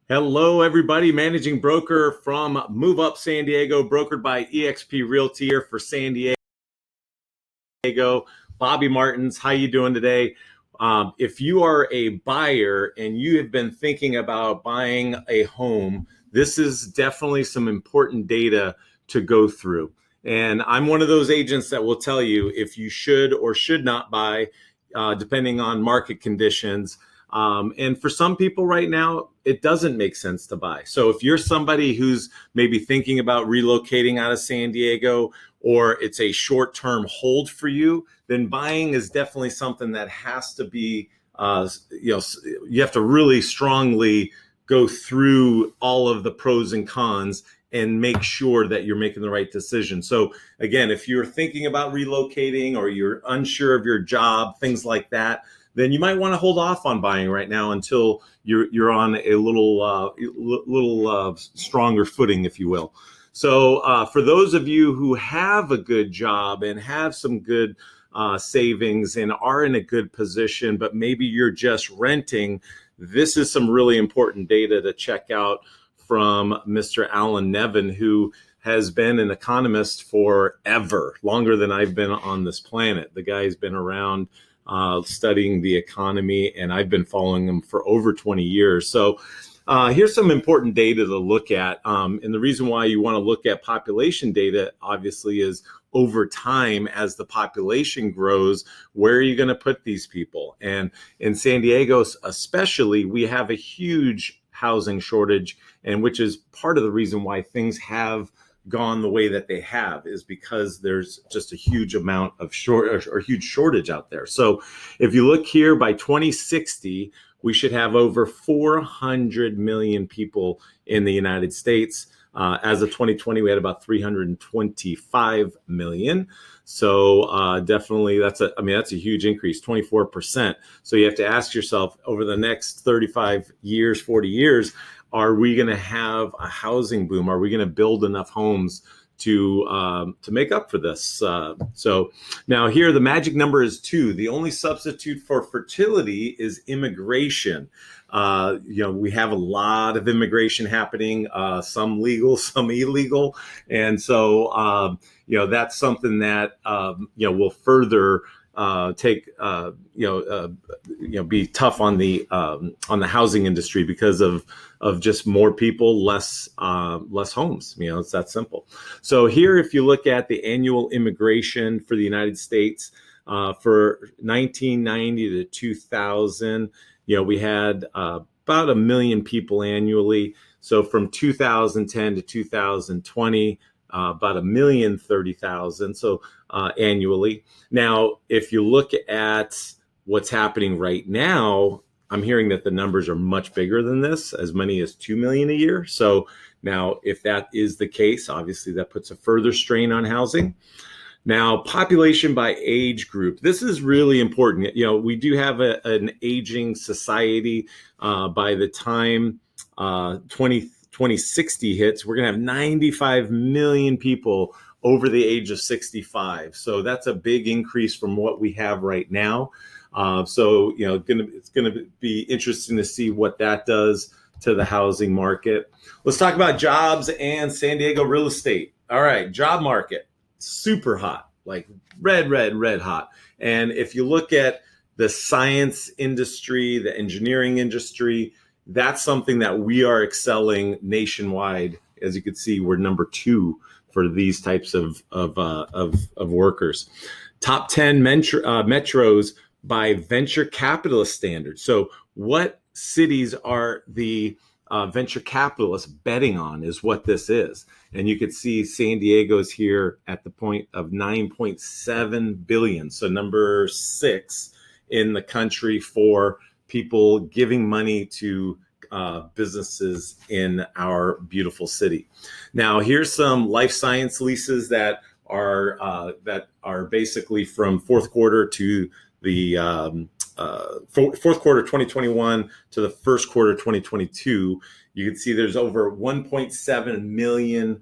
Hello, everybody. Managing broker from Move Up San Diego, brokered by eXp Realty here for San Diego. Bobby Martins, how you doing today? If you are a buyer and you have been thinking about buying a home, this is definitely some important data to go through. And I'm one of those agents that will tell you if you should or should not buy, depending on market conditions. And for some people right now, it doesn't make sense to buy. So if you're somebody who's maybe thinking about relocating out of San Diego, or it's a short-term hold for you, then buying is definitely something that has to be, you have to really strongly go through all of the pros and cons and make sure that you're making the right decision. So again, if you're thinking about relocating or you're unsure of your job, things like that, then you might want to hold off on buying right now until you're on a little stronger footing, if you will. So for those of you who have a good job and have some good savings and are in a good position, but maybe you're just renting, this is some really important data to check out from Mr. Alan Nevin, who has been an economist forever, longer than I've been on this planet. The guy's been around studying the economy, and I've been following him for over 20 years. So here's some important data to look at. And the reason why you want to look at population data, obviously, is over time, as the population grows, where are you going to put these people? And in San Diego, especially, we have a huge housing shortage, and which is part of the reason why things have gone the way that they have, is because there's just a huge amount of huge shortage out there. So if you look here, by 2060, we should have over 400 million people in the United States. As of 2020, we had about 325 million. So definitely that's a huge increase, 24%. So you have to ask yourself, over the next 35 years, 40 years, are we going to have a housing boom? Are we going to build enough homes to make up for this? So now here, the magic number is 2. The only substitute for fertility is immigration. We have a lot of immigration happening, some legal, some illegal. And so, that's something that, will further be tough on the housing industry because of just more people, less homes. It's that simple. So here, if you look at the annual immigration for the United States, for 1990 to 2000, we had about 1 million people annually. So from 2010 to 2020, about 1,030,000. So annually. Now, if you look at what's happening right now, I'm hearing that the numbers are much bigger than this, as many as 2 million a year. So now, if that is the case, obviously that puts a further strain on housing. Now, population by age group. This is really important. We do have an aging society. By the time 2060 hits, we're going to have 95 million people over the age of 65. So that's a big increase from what we have right now. So it's going to be interesting to see what that does to the housing market. Let's talk about jobs and San Diego real estate. All right, job market, super hot, like red hot. And if you look at the science industry, the engineering industry, that's something that we are excelling nationwide. As you can see, we're number 2 for these types of workers. Top 10 metros by venture capitalist standards. So what cities are the venture capitalists betting on is what this is. And you could see San Diego's here at the point of 9.7 billion. So number 6 in the country for people giving money to businesses in our beautiful city. Now, here's some life science leases that are basically from fourth quarter to the fourth quarter 2021 to the first quarter 2022. You can see there's over 1.7 million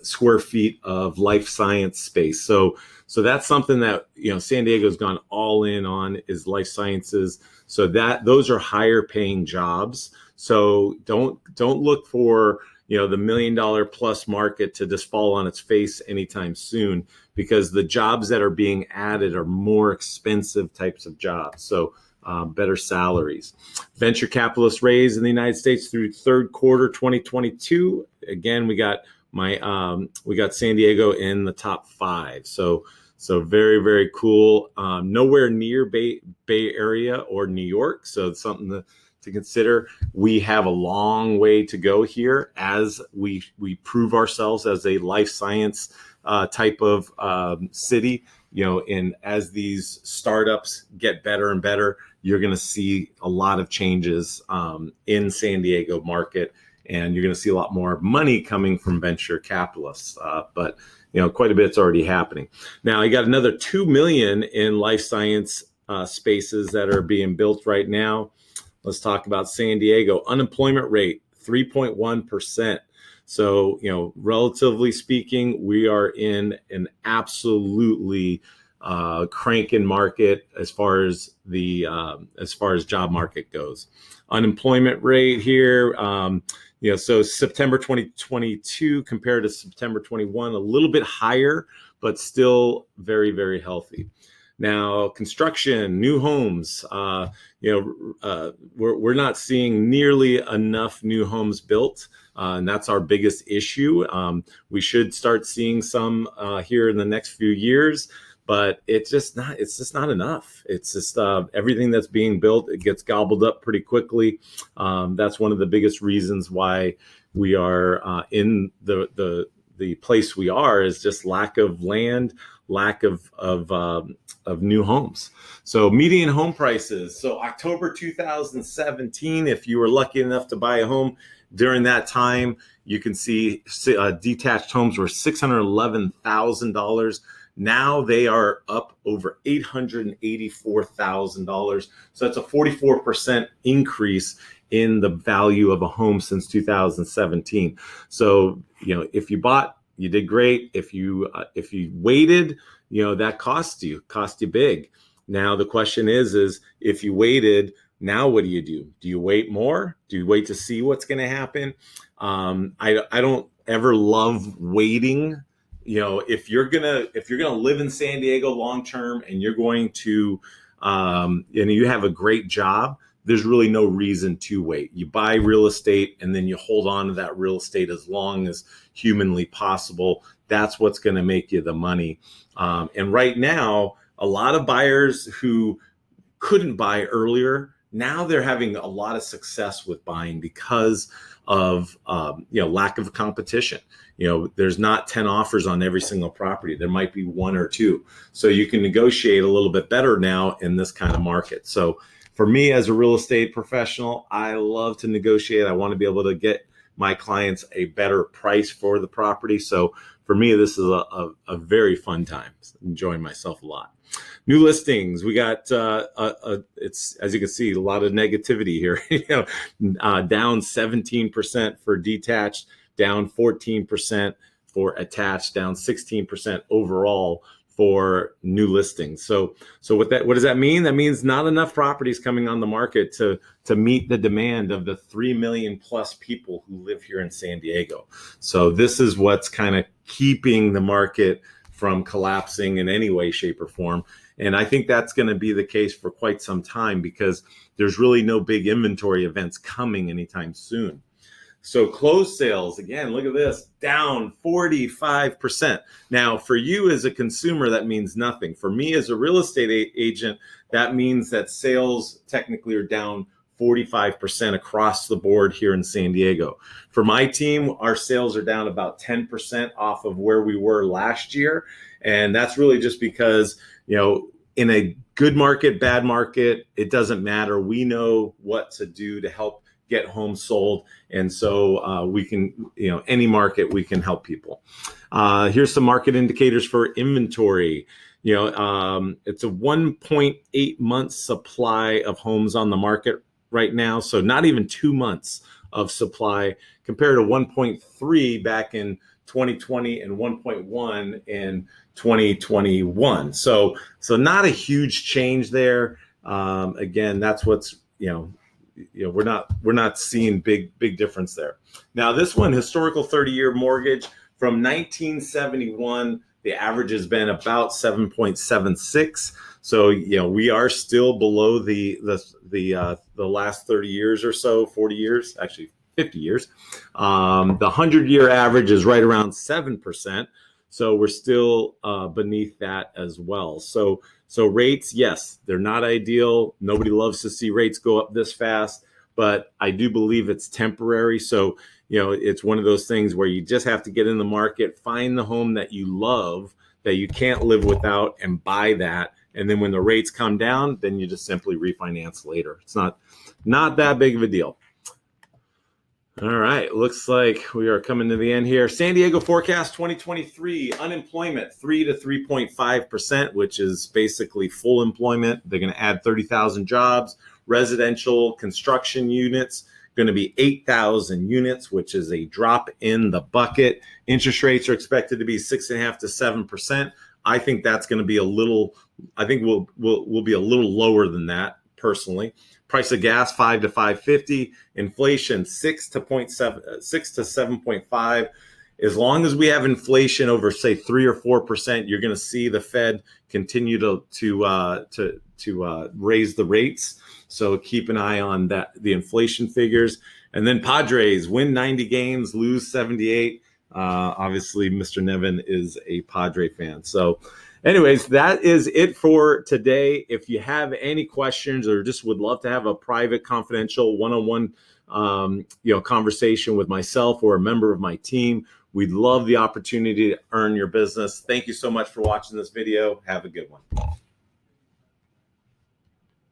square feet of life science space. So that's something that San Diego's gone all in on, is life sciences. So those are higher paying jobs. So don't look for the $1 million plus market to just fall on its face anytime soon, because the jobs that are being added are more expensive types of jobs. So better salaries. Venture capitalists raised in the United States through third quarter 2022. Again, we got San Diego in the top 5. So very, very cool. Nowhere near Bay Area or New York. So it's something to consider. We have a long way to go here as we prove ourselves as a life science type of city. And as these startups get better and better, you're going to see a lot of changes in San Diego market, and you're going to see a lot more money coming from venture capitalists. But quite a bit's already happening. Now, you got another 2 million in life science spaces that are being built right now. Let's talk about San Diego. Unemployment rate, 3.1%. So, relatively speaking, we are in an absolutely cranking market as far as job market goes. Unemployment rate here, so September 2022 compared to September 21, a little bit higher, but still very, very healthy. Now, construction, new homes, we're not seeing nearly enough new homes built, and that's our biggest issue. We should start seeing some here in the next few years, but it's just not enough. It's just everything that's being built, it gets gobbled up pretty quickly. That's one of the biggest reasons why we are in the place we are, is just lack of land, lack of new homes. So median home prices. So October 2017, if you were lucky enough to buy a home during that time, you can see detached homes were $611,000. Now they are up over $884,000. So that's a 44% increase in the value of a home since 2017. So, if you bought, you did great. If you waited, that cost you big. Now the question is if you waited, now what do? Do you wait more? Do you wait to see what's going to happen? I don't ever love waiting. If you're gonna live in San Diego long term and you're going to, you have a great job, there's really no reason to wait. You buy real estate and then you hold on to that real estate as long as humanly possible. That's what's going to make you the money. And right now, a lot of buyers who couldn't buy earlier, now they're having a lot of success with buying because of lack of competition. There's not 10 offers on every single property. There might be 1 or 2. So you can negotiate a little bit better now in this kind of market. So for me as a real estate professional, I love to negotiate. I want to be able to get my clients a better price for the property. So for me, this is a very fun time. Enjoying myself a lot. New listings, we got it's, as you can see, a lot of negativity here. Down 17% for detached, down 14% for attached, down 16% overall for new listings. So what does that mean? That means not enough properties coming on the market to meet the demand of the 3 million plus people who live here in San Diego. So this is what's kind of keeping the market from collapsing in any way, shape, or form. And I think that's going to be the case for quite some time because there's really no big inventory events coming anytime soon. So closed sales, again, look at this, down 45%. Now, for you as a consumer, that means nothing. For me as a real estate agent, that means that sales technically are down 45% across the board here in San Diego. For my team, our sales are down about 10% off of where we were last year. And that's really just because, in a good market, bad market, it doesn't matter. We know what to do to help get homes sold. And so we can, any market, we can help people. Here's some market indicators for inventory. It's a 1.8 month supply of homes on the market right now. So not even 2 months of supply compared to 1.3 back in 2020 and 1.1 in 2021. So not a huge change there. Again, that's what's, we're not seeing big difference there. Now this one, historical 30-year mortgage from 1971, the average has been about 7.76. So we are still below the last 30 years or so, 40 years, actually 50 years. The 100-year average is right around 7%. So we're still beneath that as well. So rates, yes, they're not ideal. Nobody loves to see rates go up this fast, but I do believe it's temporary. So, it's one of those things where you just have to get in the market, find the home that you love, that you can't live without, and buy that. And then when the rates come down, then you just simply refinance later. It's not that big of a deal. All right, looks like we are coming to the end here. San Diego forecast 2023, unemployment 3 to 3.5%, which is basically full employment. They're going to add 30,000 jobs. Residential construction units going to be 8,000 units, which is a drop in the bucket. Interest rates are expected to be 6.5 to 7%. I think that's going to be we'll be a little lower than that personally. Price of gas 5 to 5.50, inflation 6 to 7.5. As long as we have inflation over say 3 or 4%, you're going to see the Fed continue to raise the rates. So keep an eye on that, the inflation figures. And then Padres win 90 games, lose 78. Obviously, Mr. Nevin is a Padre fan. So anyways, that is it for today. If you have any questions or just would love to have a private, confidential, one-on-one, conversation with myself or a member of my team, we'd love the opportunity to earn your business. Thank you so much for watching this video. Have a good one.